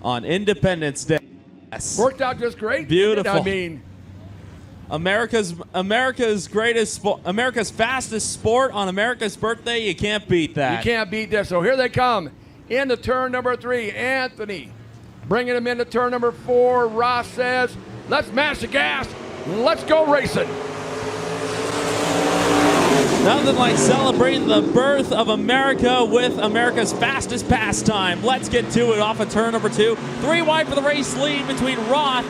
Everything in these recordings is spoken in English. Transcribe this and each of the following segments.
on Independence Day. Yes. Worked out just great. Beautiful. I mean, America's fastest sport on America's birthday. You can't beat that. you can't beat this. So here they come into turn number 3. Anthony bringing him into turn number 4. Ross says, let's mash the gas. Let's go racing. Nothing like celebrating the birth of America with America's fastest pastime. Let's get to it off of turn number 2. 3 wide for the race lead between Roth,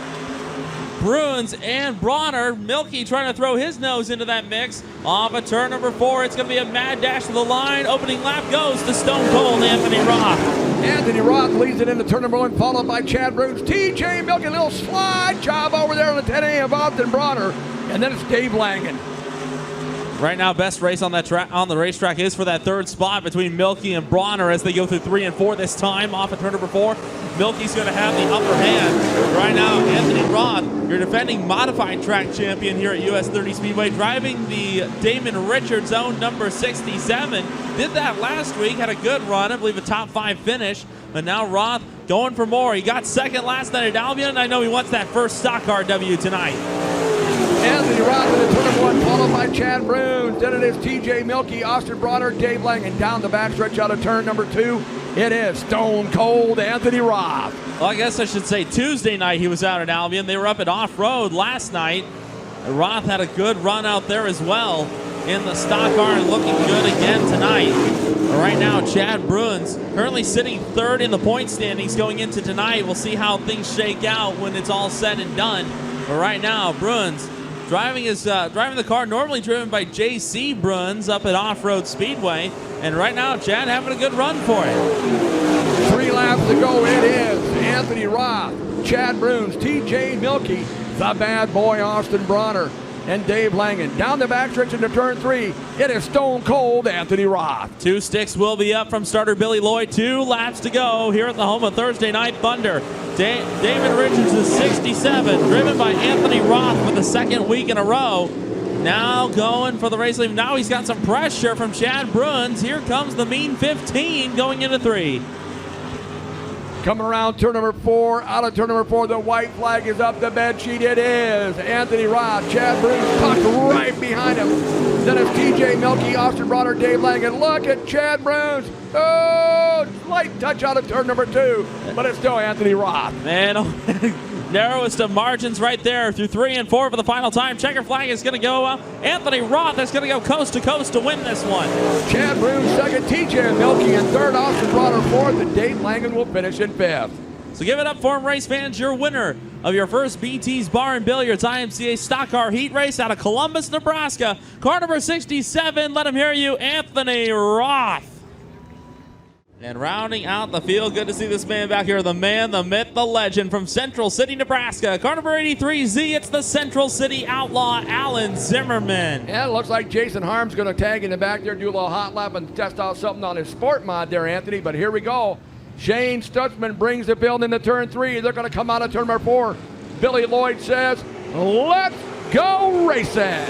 Bruins, and Bronner. Milky trying to throw his nose into that mix. Off of turn number 4, it's going to be a mad dash to the line. Opening lap goes to Stone Cold Anthony Roth. Anthony Roth leads it into turn number 1, followed by Chad Bruins. TJ Milky, a little slide job over there on the 10A of Austin Bronner. And then it's Dave Langen. Right now, best race on that track on the racetrack is for that 3rd spot between Milky and Bronner as they go through 3 and 4 this time. Off of turn number 4, Milky's going to have the upper hand. Right now, Anthony Roth, your defending modified track champion here at US 30 Speedway, driving the Damon Richards own number 67. Did that last week, had a good run, I believe a top 5 finish. But now Roth going for more. He got 2nd last night at Albion, and I know he wants that first Stock Car W tonight. Anthony Roth into turn number 1, followed by Chad Bruins. Then it is TJ Milky, Austin Bronner, Dave Langen. Down the backstretch out of turn number 2, it is Stone Cold Anthony Roth. Well, I guess I should say Tuesday night he was out at Albion. They were up at Off-Road last night. Roth had a good run out there as well in the Stock Car and looking good again tonight. Right now, Chad Bruins currently sitting 3rd in the point standings going into tonight. We'll see how things shake out when it's all said and done. But right now, Bruins driving the car normally driven by J.C. Bruins up at Off-Road Speedway. And right now, Chad having a good run for it. 3 laps to go. It is Anthony Roth, Chad Bruins, TJ Milky, the bad boy Austin Bronner, and Dave Langen. Down the backstretch into turn 3, it is Stone Cold Anthony Roth. 2 sticks will be up from starter Billy Lloyd. 2 laps to go here at the home of Thursday Night Thunder. David Richards is 67, driven by Anthony Roth for the 2nd week in a row. Now going for the race lead. Now he's got some pressure from Chad Bruins. Here comes the mean 15 going into 3. Coming around turn number 4, out of turn number 4, the white flag is up the bed sheet. It is Anthony Roth, Chad Bruins tucked right behind him. Then it's TJ Milky, Austin Bronner, Dave Langen. Look at Chad Bruins. Oh, slight touch out of turn number 2, but it's still Anthony Roth. Man, narrowest of margins right there through 3 and 4 for the final time. Checker flag is going to go up. Anthony Roth is going to go coast to coast to win this one. Chad Bruins 2nd, TJ Milky in 3rd, Austin Bronner 4th, and Dave Langen will finish in 5th. So give it up for him, race fans. Your winner of your first BT's Bar and Billiards IMCA Stock Car Heat Race out of Columbus, Nebraska. Car number 67, let him hear you, Anthony Roth. And rounding out the field, good to see this man back here, the man, the myth, the legend from Central City, Nebraska. Car number 83Z, it's the Central City Outlaw, Alan Zimmerman. Yeah, it looks like Jason Harm's going to tag in the back there, do a little hot lap and test out something on his sport mod there, Anthony. But here we go. Shane Stutzman brings the field into turn 3. They're going to come out of turn number 4. Billy Lloyd says, let's go racing.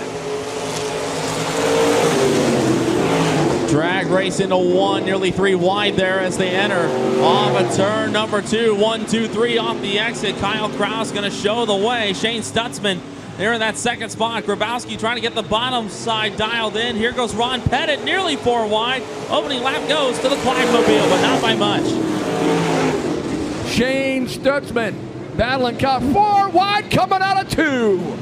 Drag race into 1, nearly 3 wide there as they enter off of turn number 2. 1, 2, 3 off the exit. Kyle Kraus going to show the way. Shane Stutzman there in that 2nd spot. Grabowski trying to get the bottom side dialed in. Here goes Ron Pettit, nearly 4 wide. Opening lap goes to the Clydemobile, but not by much. Shane Stutzman battling Kyle 4 wide coming out of 2.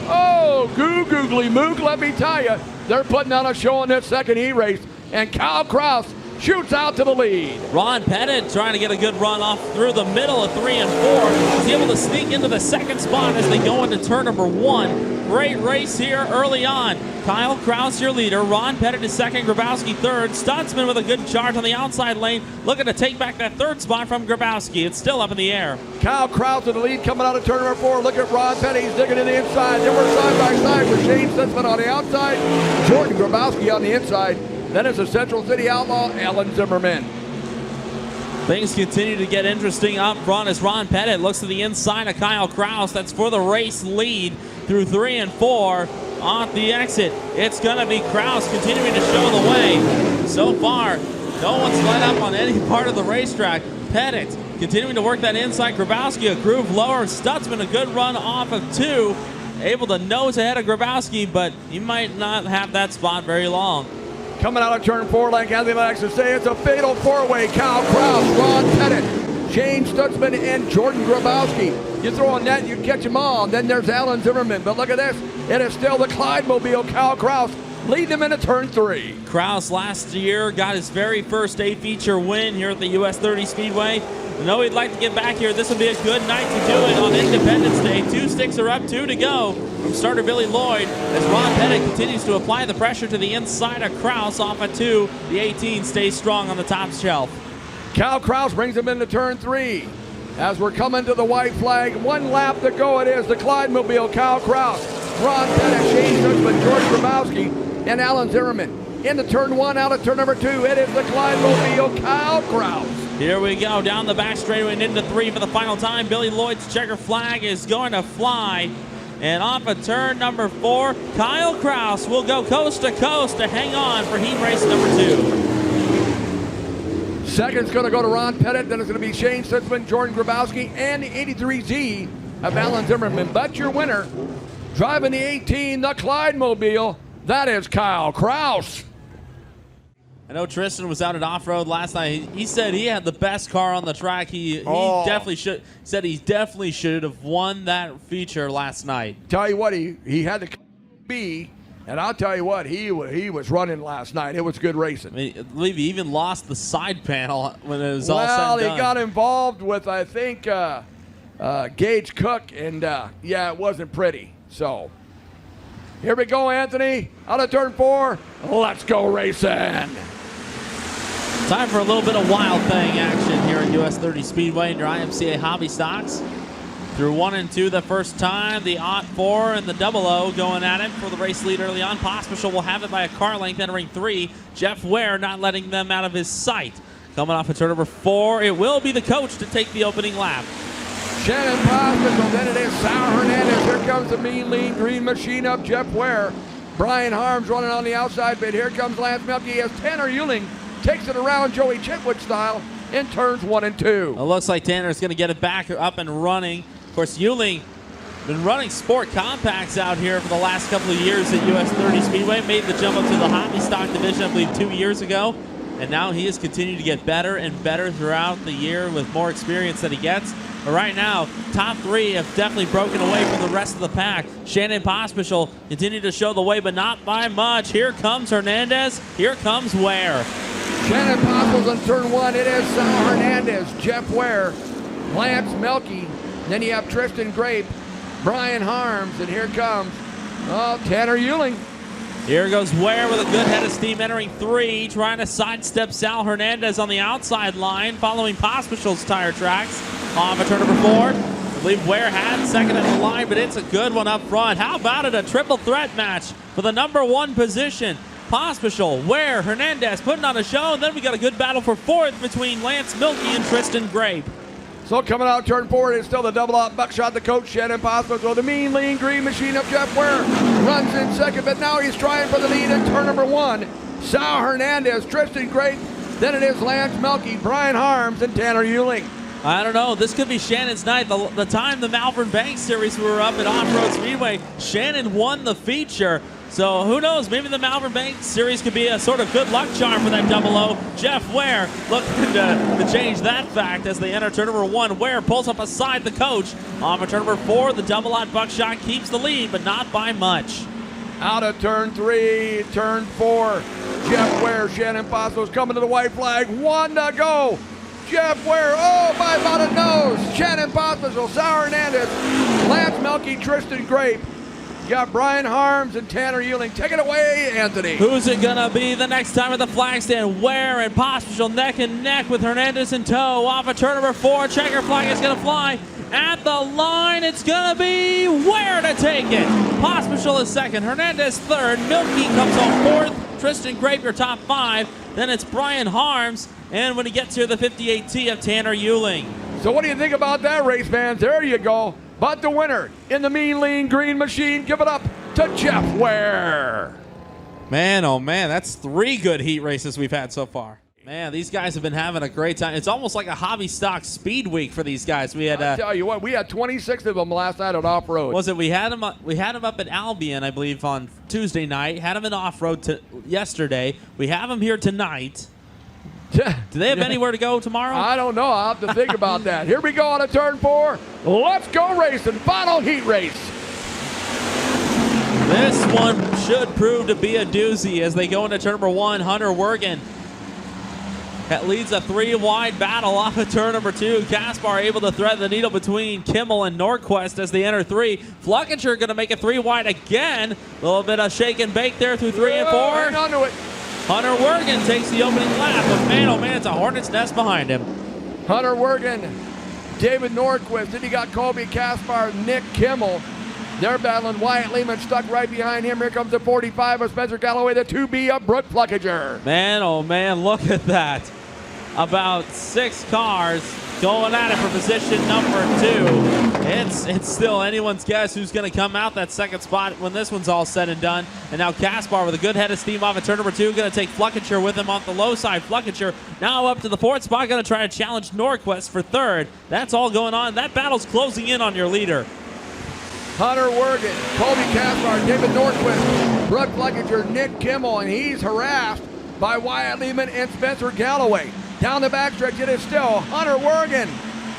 Oh, googly mook, let me tell you. They're putting on a show in this 2nd heat race, and Kyle Kraus shoots out to the lead. Ron Pettit trying to get a good run off through the middle of 3 and 4. He's able to sneak into the 2nd spot as they go into turn number 1. Great race here early on. Kyle Kraus, your leader. Ron Pettit is 2nd, Grabowski 3rd. Stutzman with a good charge on the outside lane, looking to take back that 3rd spot from Grabowski. It's still up in the air. Kyle Kraus in the lead coming out of turn number 4. Look at Ron Pettit, he's digging to the inside. Then we're side by side with Shane Stutzman on the outside, Jordan Grabowski on the inside. Then it's a Central City Outlaw, Alan Zimmerman. Things continue to get interesting up front as Ron Pettit looks to the inside of Kyle Kraus. That's for the race lead through 3 and 4. Off the exit, it's going to be Kraus continuing to show the way. So far, no one's let up on any part of the racetrack. Pettit continuing to work that inside. Grabowski a groove lower. Stutzman a good run off of 2. Able to nose ahead of Grabowski, but he might not have that spot very long. Coming out of turn 4, like Anthony likes to say, it's a fatal 4-way. Kyle Kraus, Ron Pettit, Shane Stutzman, and Jordan Grabowski. You throw a net, you catch them all. Then there's Alan Zimmerman. But look at this. It is still the Clydemobile, Kyle Kraus, leading them into turn 3. Kraus last year got his very first A-feature win here at the US 30 Speedway. I know he'd like to get back here. This will be a good night to do it on Independence Day. 2 sticks are up, 2 to go from starter Billy Lloyd as Ron Pettit continues to apply the pressure to the inside of Kraus off of 2. The 18 stays strong on the top shelf. Kyle Kraus brings him into turn 3. As we're coming to the white flag, 1 lap to go. It is the Clydemobile, Kyle Kraus, Ron Pettit, Shane Stutzman, George Grabowski, and Alan Zimmerman. Into turn 1, out of turn number 2, it is the Clydemobile, Kyle Kraus. Here we go, down the back straightaway and into 3 for the final time. Billy Lloyd's checker flag is going to fly. And off of turn number 4, Kyle Kraus will go coast to coast to hang on for heat race number 2. Second's going to go to Ron Pettit. Then it's going to be Shane Stutzman, Jordan Grabowski, and the 83Z of Alan Zimmerman. But your winner, driving the 18, the Clydemobile, that is Kyle Kraus. I know Tristan was out at off-road last night. He said he had the best car on the track. He definitely should have won that feature last night. Tell you what, he had to be, and I'll tell you what, he was running last night. It was good racing. I believe he even lost the side panel when it was all said and done. Well, he got involved with, I think, Gage Cook, and yeah, it wasn't pretty. So here we go, Anthony. Out of turn 4, let's go racing. Time for a little bit of wild thing action here at US 30 Speedway in your IMCA Hobby Stocks. Through 1 and 2 the first time, the 4 and the 00 going at it for the race lead early on. Pospischal will have it by a car length entering 3. Jeff Ware not letting them out of his sight. Coming off of turn number 4, it will be the coach to take the opening lap. Shannon Pospischal, then it is Sauer Hernandez. Here comes the mean, lean, green machine of Jeff Ware. Brian Harms running on the outside bit. Here comes Lance Melke as Tanner Euling takes it around Joey Chitwood style in turns 1 and 2. It looks like Tanner's going to get it back up and running. Of course, Euling been running sport compacts out here for the last couple of years at US 30 Speedway. Made the jump up to the Hobby Stock division, I believe, 2 years ago. And now he has continued to get better and better throughout the year with more experience that he gets. But right now, top 3 have definitely broken away from the rest of the pack. Shannon Pospischal continued to show the way, but not by much. Here comes Hernandez. Here comes Ware. Shannon Pospichal's on turn 1. It is Sauer Hernandez, Jeff Ware, Lance Melke. Then you have Tristan Grape, Brian Harms, and here comes Tanner Euling. Here goes Ware with a good head of steam entering 3, trying to sidestep Sal Hernandez on the outside line, following Pospischal's tire tracks. Off of turn number 4. I believe Ware had second at the line, but it's a good one up front. How about it? A triple threat match for the number 1 position. Pospischal, Ware, Hernandez putting on a show, and then we got a good battle for 4th between Lance Milkey and Tristan Grape. So coming out turn 4, it's still the double-out buckshot. The coach, Shannon Pospischal, the mean, lean, green machine of Jeff Ware runs in second, but now he's trying for the lead in turn number 1. Sal Hernandez, Tristan Grape, then it is Lance Melke, Brian Harms, and Tanner Euling. I don't know. This could be Shannon's night. The time the Malvern Banks Series we were up at Off-Road Speedway, Shannon won the feature. So who knows? Maybe the Malvern Banks Series could be a sort of good luck charm for that 00. Jeff Ware looking to change that fact as they enter turn number 1. Ware pulls up aside the coach. Off of turn number 4, the double-out buckshot keeps the lead, but not by much. Out of turn 3, turn 4. Jeff Ware, Shannon Pospichal's coming to the white flag. 1 to go. Jeff Ware, by about a nose. Shannon Pospischal, Sauer Hernandez, Lance Melke, Tristan Grape. You got Brian Harms and Tanner Euling. Take it away, Anthony. Who's it going to be the next time at the flag stand? Ware and Pospischal neck and neck with Hernandez in tow. Off of turn number 4, checker flag is going to fly. At the line, it's going to be Ware to take it. Pospischal is second, Hernandez third, Milkey comes home 4th, Tristan Grape your top 5. Then it's Brian Harms, and when he gets here, the 58T of Tanner Euling. So what do you think about that, race fans? There you go. But the winner in the mean, lean, green machine, give it up to Jeff Ware. Man, oh man, that's 3 good heat races we've had so far. Man, these guys have been having a great time. It's almost like a hobby stock speed week for these guys. We had I tell you what, we had 26 of them last night at off-road. Was it? We had them up at Albion, I believe, on Tuesday night. Had them in off-road yesterday. We have them here tonight. Do they have anywhere to go tomorrow? I don't know. I'll have to think about that. Here we go on a turn 4. Let's go racing. Final heat race. This one should prove to be a doozy as they go into turn number 1. Hunter Wergen that leads a 3-wide battle off of turn number 2. Kaspar able to thread the needle between Kimmel and Norquist as they enter 3. Fluckinger going to make it 3-wide again. A little bit of shake and bake there through 3 and 4. Hang on to it. Hunter Wergen takes the opening lap, but man, oh man, it's a hornet's nest behind him. Hunter Wergen, David Norquist, then you got Colby Kaspar, Nick Kimmel. They're battling. Wyatt Lehman stuck right behind him. Here comes the 45 of Spencer Galloway, the 2B of Brooke Fluckinger. Man, oh man, look at that. About 6 cars going at it for position number 2. It's still anyone's guess who's going to come out that second spot when this one's all said and done. And now Kaspar with a good head of steam off of turn number 2, going to take Fluckinger with him off the low side. Fluckinger now up to the 4th spot, going to try to challenge Norquist for 3rd. That's all going on. That battle's closing in on your leader. Hunter Wergen, Colby Kaspar, David Norquist, Brooke Fluckinger, Nick Kimmel, and he's harassed by Wyatt Lehman and Spencer Galloway. Down the backstretch, it is still Hunter Wergen.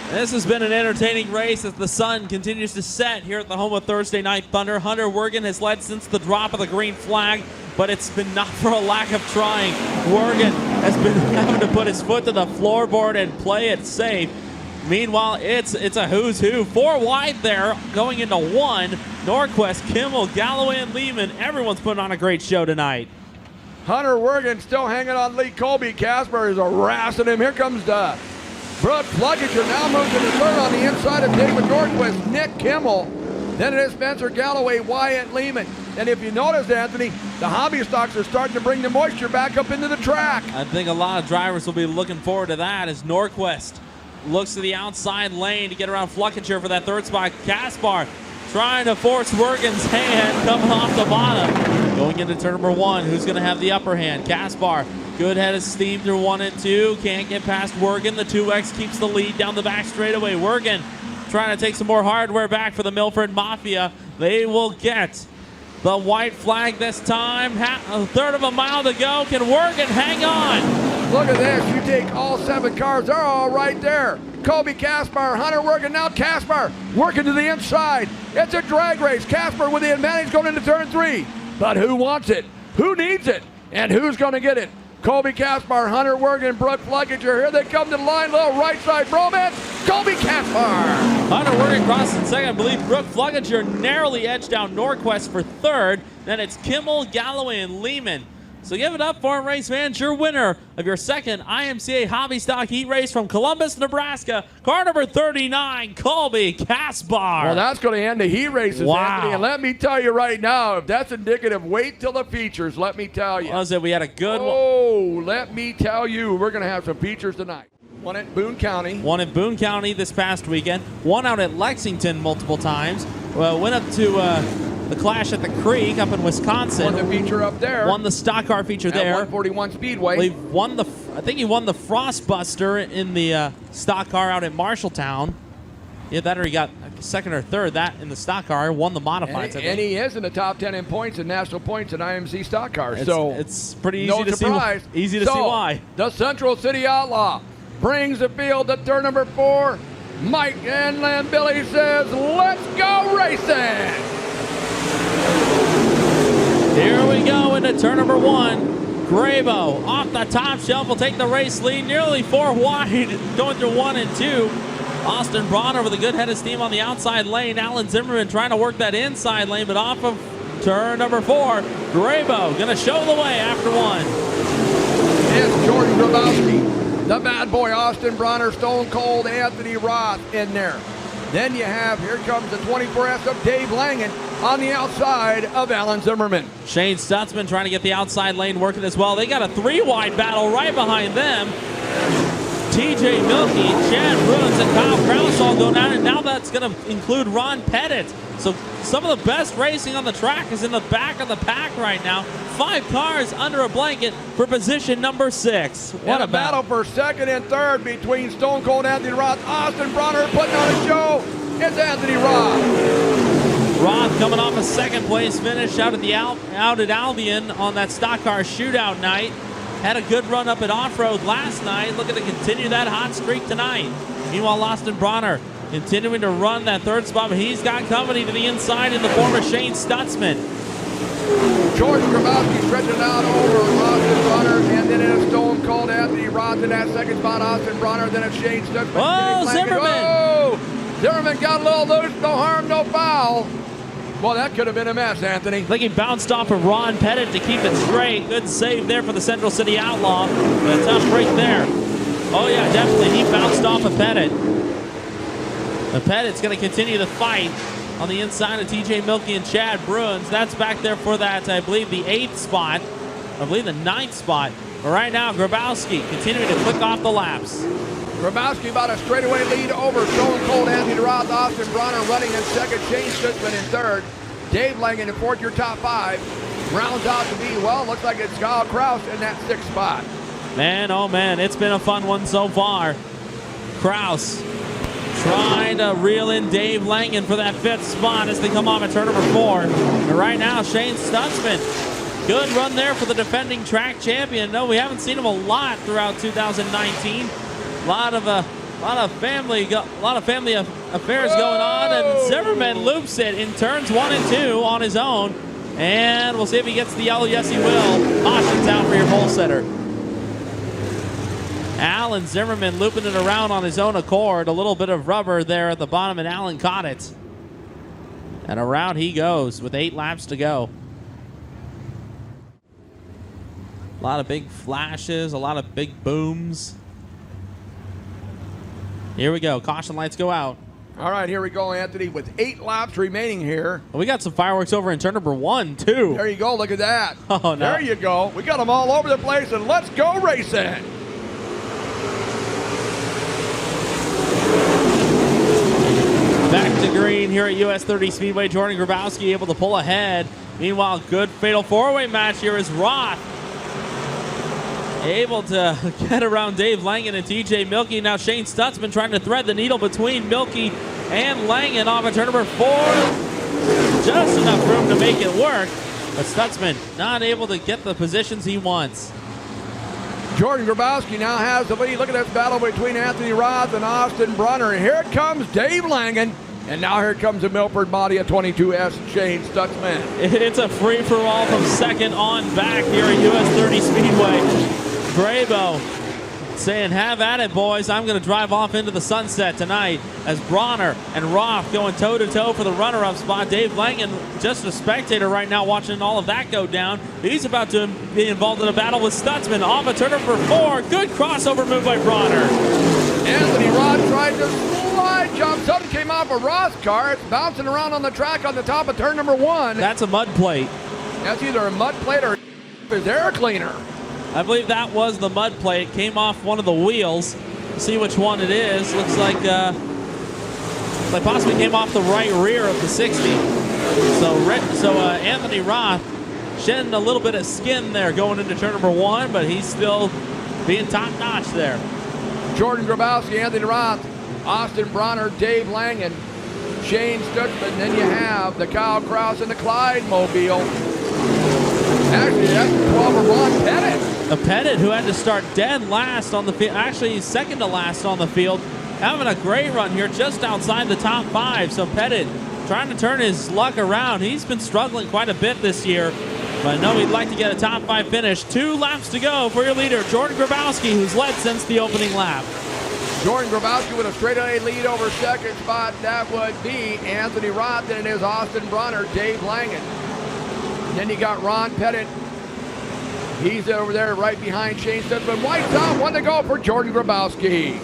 This has been an entertaining race as the sun continues to set here at the home of Thursday Night Thunder. Hunter Wergen has led since the drop of the green flag, but it's been not for a lack of trying. Wergen has been having to put his foot to the floorboard and play it safe. Meanwhile, it's a who's who. 4 wide there, going into 1. Norquist, Kimmel, Galloway, and Lehman. Everyone's putting on a great show tonight. Hunter Wergen still hanging on lead. Colby Kaspar is harassing him. Here comes Brooke Fluckinger. Now moves to the third on the inside of David Norquist, Nick Kimmel. Then it is Spencer Galloway, Wyatt Lehman. And if you notice, Anthony, the hobby stocks are starting to bring the moisture back up into the track. I think a lot of drivers will be looking forward to that as Norquist looks to the outside lane to get around Fluckinger for that 3rd spot. Kaspar trying to force Wergen's hand coming off the bottom. Going into turn number 1, who's going to have the upper hand? Kaspar, good head of steam through 1 and 2. Can't get past Wergen. The 2X keeps the lead down the back straightaway. Wergen trying to take some more hardware back for the Milford Mafia. They will get the white flag this time. A third of a mile to go. Can Wergen hang on? Look at this. You take all 7 cars. They're all right there. Colby Kaspar, Hunter Wergen, now Kaspar working to the inside. It's a drag race. Kaspar with the advantage going into turn 3. But who wants it? Who needs it? And who's going to get it? Colby Kaspar, Hunter Wergen, Brooke Fluckinger. Here they come to the line. Little right side bromance. Colby Kaspar. Hunter Wergen crosses in second. I believe Brooke Fluckinger narrowly edged down Norquist for 3rd. Then it's Kimmel, Galloway, and Lehman. So give it up for him, race fans. Your winner of your second IMCA Hobby Stock Heat Race from Columbus, Nebraska, car number 39, Colby Kaspar. Well, that's going to end the heat races, wow. Anthony. And let me tell you right now, if that's indicative, wait till the features. Let me tell you. Was it? We had a good one. Oh, let me tell you, we're going to have some features tonight. One at Boone County. One at Boone County this past weekend. One out at Lexington multiple times. Went up to the Clash at the Creek up in Wisconsin. Won the feature up there. Won the stock car feature at there. 141 Speedway. I think he won the Frostbuster in the stock car out at Marshalltown. Yeah, that or he got 2nd or 3rd. That in the stock car. Won the modifieds. And he is in the top 10 in points and national points in IMC Stock Car. It's pretty easy no to surprise. see why. The Central City Outlaw brings the field to turn number 4. Mike and Lambilly says, let's go racing. Here we go into turn number 1. Grabo off the top shelf will take the race lead, nearly 4 wide, going through 1 and 2. Austin Bronner with a good head of steam on the outside lane. Alan Zimmerman trying to work that inside lane, but off of turn number 4. Grabo going to show the way after 1. It's Jordan Grabowski, the bad boy Austin Bronner, Stone Cold Anthony Roth in there. Then you have, here comes the 24S of Dave Langen on the outside of Alan Zimmerman. Shane Stutzman trying to get the outside lane working as well. They got a 3-wide battle right behind them. TJ Milky, Chad Bruins, and Kyle Kraus all going out, and now that's going to include Ron Pettit. So some of the best racing on the track is in the back of the pack right now. 5 cars under a blanket for position number 6. What a battle for second and third between Stone Cold Anthony Roth, Austin Bronner putting on a show. It's Anthony Roth. Roth coming off a second place finish out at Albion on that stock car shootout night. Had a good run up at off-road last night. Looking to continue that hot streak tonight. Meanwhile, Austin Bronner continuing to run that third spot, but he's got company to the inside in the form of Shane Stutzman. Jordan Grabowski stretching out over Austin Bronner, and then it's Stone Cold Anthony Roth in that second spot. Austin Bronner, then it's Shane Stutzman. Oh, Zimmerman! Oh, Zimmerman got a little loose, no harm, no foul. Well, that could have been a mess, Anthony. I think he bounced off of Ron Pettit to keep it straight. Good save there for the Central City Outlaw. A tough break there. Oh, yeah, definitely. He bounced off of Pettit. And Pettit's going to continue the fight on the inside of TJ Milky and Chad Bruins. That's back there for that, I believe, the 8th spot. I believe the 9th spot. But right now, Grabowski continuing to click off the laps. Grabowski about a straightaway lead over Stone Cold Anthony Roth. Austin Bronner running in second. Shane Stutzman in third. Dave Langen in fourth. Your top 5 rounds out to be, well, looks like it's Kyle Kraus in that 6th spot. Man, oh man, it's been a fun one so far. Kraus trying to reel in Dave Langen for that 5th spot as they come off at turn number 4. But right now, Shane Stutzman, good run there for the defending track champion. No, we haven't seen him a lot throughout 2019. A lot of family affairs going on, and Zimmerman loops it in turns 1 and 2 on his own, and we'll see if he gets the yellow. Yes, he will. Caution's out for your pole setter. Alan Zimmerman looping it around on his own accord. A little bit of rubber there at the bottom, and Alan caught it. And around he goes with 8 laps to go. A lot of big flashes, a lot of big booms. Here we go. Caution lights go out. All right, here we go, Anthony, with 8 laps remaining here. We got some fireworks over in turn number 1, too. There you go. Look at that. Oh, no. There you go. We got them all over the place, and let's go racing. Back to green here at US 30 Speedway. Jordan Grabowski able to pull ahead. Meanwhile, good fatal 4-way match here is Roth able to get around Dave Langen and TJ Milky. Now Shane Stutzman trying to thread the needle between Milky and Langen off of turn number 4. Just enough room to make it work, but Stutzman not able to get the positions he wants. Jordan Grabowski now has the lead. Look at this battle between Anthony Roth and Austin Bronner. And here comes Dave Langen. And now here comes the Milford body of 22S, Shane Stutzman. It's a free-for-all from second on back here at US 30 Speedway. Grabo saying, have at it, boys. I'm going to drive off into the sunset tonight as Bronner and Roth going toe-to-toe for the runner-up spot. Dave Langen, just a spectator right now watching all of that go down. He's about to be involved in a battle with Stutzman off of turn number 4. Good crossover move by Bronner. Anthony Roth tried to slide jump. Something came off a Roth car. It's bouncing around on the track on the top of turn number 1. That's a mud plate. That's either a mud plate or his air cleaner. I believe that was the mud plate. It came off one of the wheels. See which one it is. Looks like possibly came off the right rear of the 60. So Anthony Roth shedding a little bit of skin there going into turn number 1, but he's still being top-notch there. Jordan Grabowski, Anthony Roth, Austin Bronner, Dave Langen, Shane Stutzman. Then you have the Kyle Kraus and the Clyde Mobile. Actually, that's the 12 of Ron Pettit. A Pettit who had to start dead last on the field. Actually, he's second to last on the field. Having a great run here just outside the top 5. So Pettit trying to turn his luck around. He's been struggling quite a bit this year. But I know he'd like to get a top 5 finish. 2 laps to go for your leader, Jordan Grabowski, who's led since the opening lap. Jordan Grabowski with a straightaway lead over second spot. That would be Anthony Roth, and it is Austin Bronner, Dave Langen. Then you got Ron Pettit. He's over there right behind Shane Stutzman. White's out, 1 to go for Jordan Grabowski.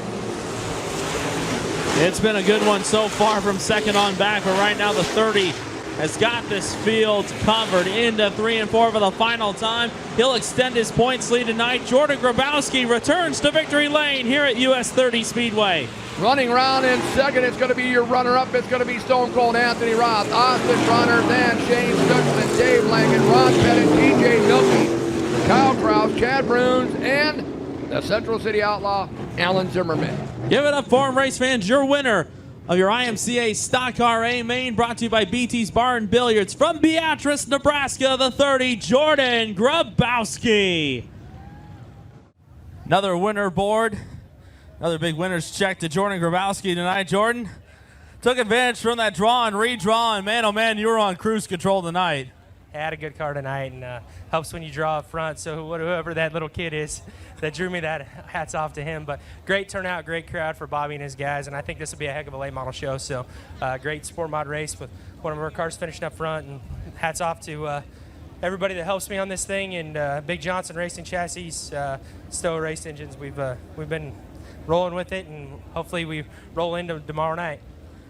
It's been a good one so far from second on back, but right now the 30 has got this field covered into 3 and 4 for the final time. He'll extend his points lead tonight. Jordan Grabowski returns to victory lane here at US 30 Speedway. Running around in second, it's going to be your runner-up. It's going to be Stone Cold Anthony Roth, Austin Runner, then Shane Stutzman, Dave Langen, Ron Pettit, TJ Milkey, Kyle Kraus, Chad Bruns, and the Central City Outlaw, Alan Zimmerman. Give it up for him, race fans. Your winner of your IMCA Stock Car A main, brought to you by BT's Bar and Billiards from Beatrice, Nebraska, the 30, Jordan Grabowski. Another winner board. Another big winner's check to Jordan Grabowski tonight. Jordan took advantage from that draw and redraw, and man, oh man, you were on cruise control tonight. I had a good car tonight, and helps when you draw up front. So whoever that little kid is that drew me that, hats off to him. But great turnout, great crowd for Bobby and his guys, and I think this will be a heck of a late model show. So great sport mod race with one of our cars finishing up front, and hats off to everybody that helps me on this thing, and Big Johnson Racing Chassis, Stowe Race Engines. We've been rolling with it, and hopefully we roll into tomorrow night.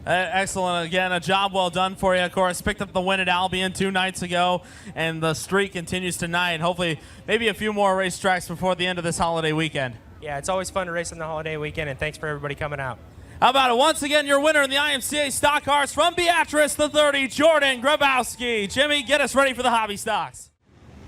Excellent. Again, a job well done for you. Of course, picked up the win at Albion 2 nights ago, and the streak continues tonight. Hopefully, maybe a few more racetracks before the end of this holiday weekend. Yeah, it's always fun to race on the holiday weekend, and thanks for everybody coming out. How about it? Once again, your winner in the IMCA Stock Cars from Beatrice, the 30, Jordan Grabowski. Jimmy, get us ready for the hobby stocks.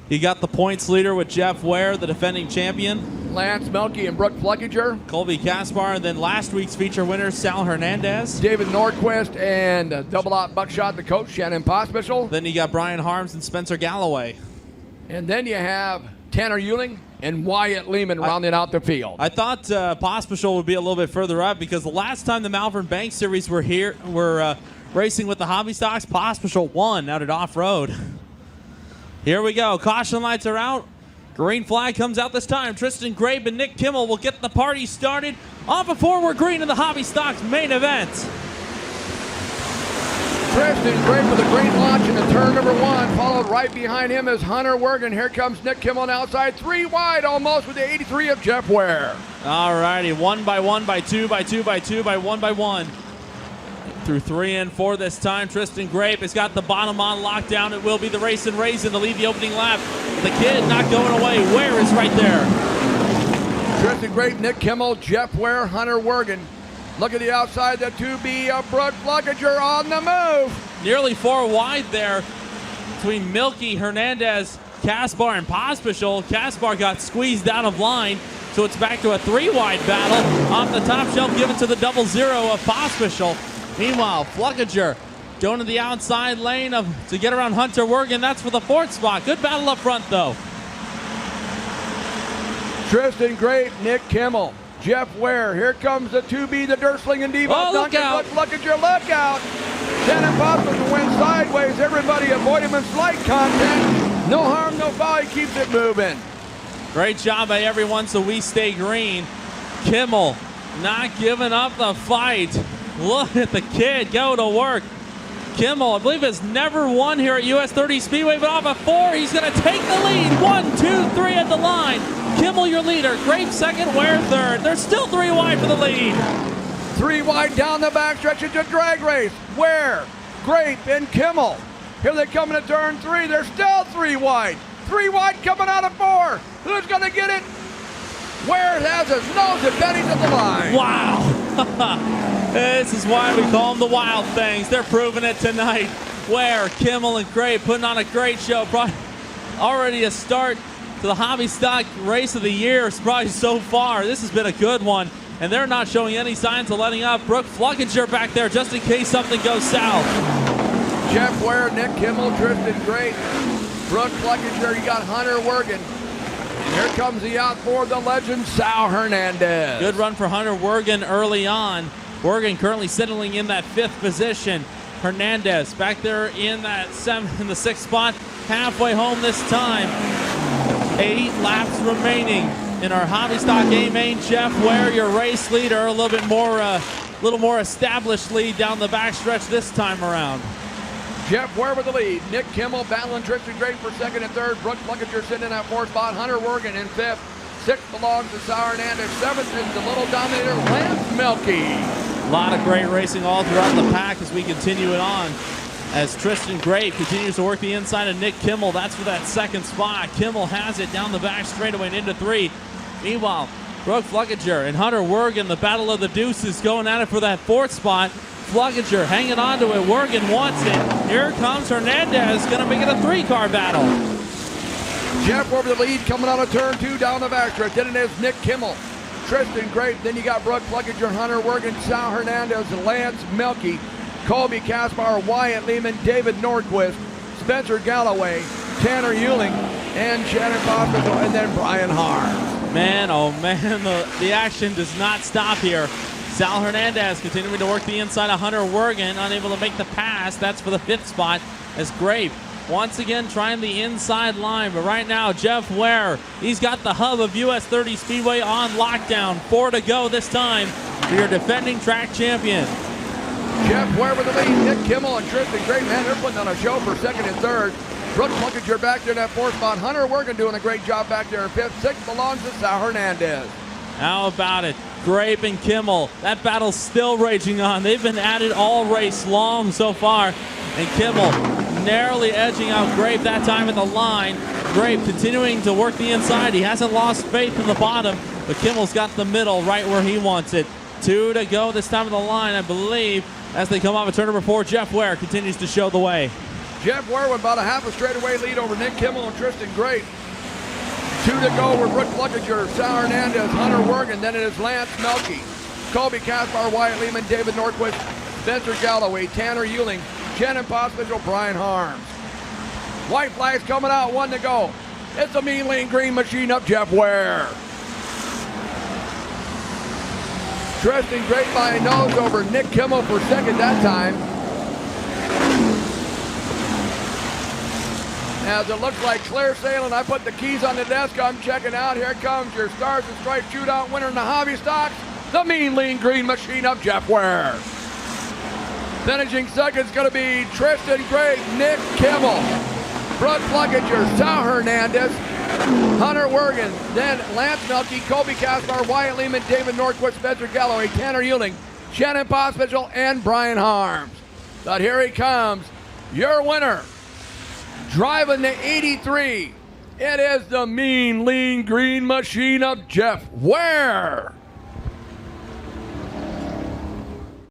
You got the points leader with Jeff Ware, the defending champion. Lance Melke and Brooke Fluckiger. Colby Kaspar, and then last week's feature winner, Sal Hernandez. David Nordquist and Double Out Buckshot, the coach, Shannon Pospischel. Then you got Brian Harms and Spencer Galloway. And then you have Tanner Euling and Wyatt Lehman rounding out the field. I thought Pospischel would be a little bit further up, because the last time the Malvern Bank Series were racing with the hobby stocks, Pospischel won out at off-road. Here we go. Caution lights are out. Green flag comes out this time. Tristan Grabe and Nick Kimmel will get the party started off a forward green in the hobby stocks main event. Tristan Grabe with a green launch into turn number 1. Followed right behind him is Hunter Wergen. Here comes Nick Kimmel on the outside. 3 wide almost with the 83 of Jeff Ware. All righty. 1 by 1 by 2 by 2 by 2 by 1 by 1. Through 3 and 4 this time. Tristan Grape has got the bottom on lockdown. It will be the race and raisin to lead the opening lap. The kid not going away. Ware is right there. Tristan Grape, Nick Kimmel, Jeff Ware, Hunter Wergen. Look at the outside, the 2B of Brooke Fluckiger on the move. Nearly 4 wide there between Milky, Hernandez, Kaspar, and Pospischel. Kaspar got squeezed out of line, so it's back to a 3 wide battle. Off the top shelf, given to the 0-0 of Pospischel. Meanwhile, Fluckiger going to the outside lane to get around Hunter Wergen. That's for the 4th spot. Good battle up front, though. Tristan Grape, Nick Kimmel, Jeff Ware. Here comes the 2B, the Dursling and Diva. Oh, look out. Fluckiger, look out. Shannon Pospischel went sideways. Everybody avoid him in slight contact. No harm, no foul. He keeps it moving. Great job by everyone, so we stay green. Kimmel not giving up the fight. Look at the kid go to work. Kimmel, I believe, has never won here at US 30 Speedway, but off a 4, he's going to take the lead. 1, 2, 3 at the line. Kimmel, your leader. Grape second, Ware third. There's still 3 wide for the lead. 3 wide down the backstretch. It's a drag race. Ware, Grape, and Kimmel. Here they come into turn 3. They're still 3 wide. 3 wide coming out of 4. Who's going to get it? Ware has his nose at Benny's at the line. Wow. This is why we call them the Wild Things. They're proving it tonight. Ware, Kimmel, and Grape putting on a great show. Probably already a start to the hobby stock race of the year, probably so far. This has been a good one, and they're not showing any signs of letting up. Brooke Fluckiger back there just in case something goes south. Jeff Ware, Nick Kimmel, Tristan Grape, Brooke Fluckiger. You got Hunter Wergen. And here comes the out for the legend, Sal Hernandez. Good run for Hunter Wergen early on. Wergen currently settling in that 5th position. Hernandez back there in that 6th spot, halfway home this time. 8 laps remaining in our hobby stock A main. Jeff Ware, your race leader, a little more established lead down the backstretch this time around. Jeff Ware with the lead. Nick Kimmel battling Tristan Grape for 2nd and 3rd. Brooke Fluckiger sitting in that 4th spot. Hunter Wergen in 5th. 6th belongs to Sal Hernandez. 7th is the little dominator, Lance Melke. A lot of great racing all throughout the pack as we continue it on. as Tristan Grape continues to work the inside of Nick Kimmel. That's for that second spot. Kimmel has it down the back straightaway and into 3. Meanwhile, Brooke Fluckiger and Hunter Wergen, the battle of the deuces, going at it for that 4th spot. Fluckiger hanging on to it. Wergen wants it. Here comes Hernandez, going to make it a 3-car battle. Jeff over the lead coming out of turn 2 down the backstretch. Then it is Nick Kimmel, Tristan Grape. Then you got Brooke Fluckiger, Hunter Wergen, Sal Hernandez, Lance Melke, Colby Caspar, Wyatt Lehman, David Nordquist, Spencer Galloway, Tanner Euling, and Shannon Foster, and then Brian Harms. Man, oh man, the action does not stop here. Sal Hernandez continuing to work the inside of Hunter Wergen, unable to make the pass. That's for the 5th spot as Grape once again trying the inside line. But right now, Jeff Ware, he's got the hub of US 30 Speedway on lockdown. 4 to go this time for your defending track champion. Jeff Ware with the lead. Nick Kimmel and Tristan Grape, man, they're putting on a show for 2nd and 3rd. Brooke Fluckiger back there in that 4th spot. Hunter Wergen doing a great job back there in 5th. 6th belongs to Sal Hernandez. How about it? Grape and Kimmel. That battle's still raging on. They've been at it all race long so far. And Kimmel narrowly edging out Grape that time at the line. Grape continuing to work the inside. He hasn't lost faith in the bottom, but Kimmel's got the middle right where he wants it. 2 to go this time of the line, I believe. As they come off of turn number 4, Jeff Ware continues to show the way. Jeff Ware with about a half a straightaway lead over Nick Kimmel and Tristan Grape. 2 to go with Brooke Fluckiger, Sal Hernandez, Hunter Wergen. Then it is Lance Melke, Colby Caspar, Wyatt Lehman, David Nordquist, Spencer Galloway, Tanner Euling, Shannon Pospisil, Brian Harms. White flags coming out, 1 to go. It's a mean, lean, green machine up Jeff Ware. Tristan Grape by a nose over Nick Kimmel for 2nd that time. As it looks like clear sailing, I put the keys on the desk. I'm checking out. Here comes your Stars and Stripes shootout winner in the Hobby Stocks, the mean, lean, green machine of Jeff Ware. Finishing 2nd is going to be Tristan Grape, Nick Kimmel, Brooke Fluckiger, Sal Hernandez, Hunter Wergen, then Lance Melke, Colby Caspar, Wyatt Lehman, David Nordquist, Spencer Galloway, Tanner Euling, Shannon Pospisil, and Brian Harms. But here he comes, your winner, driving the 83. It is the mean, lean, green machine of Jeff Ware.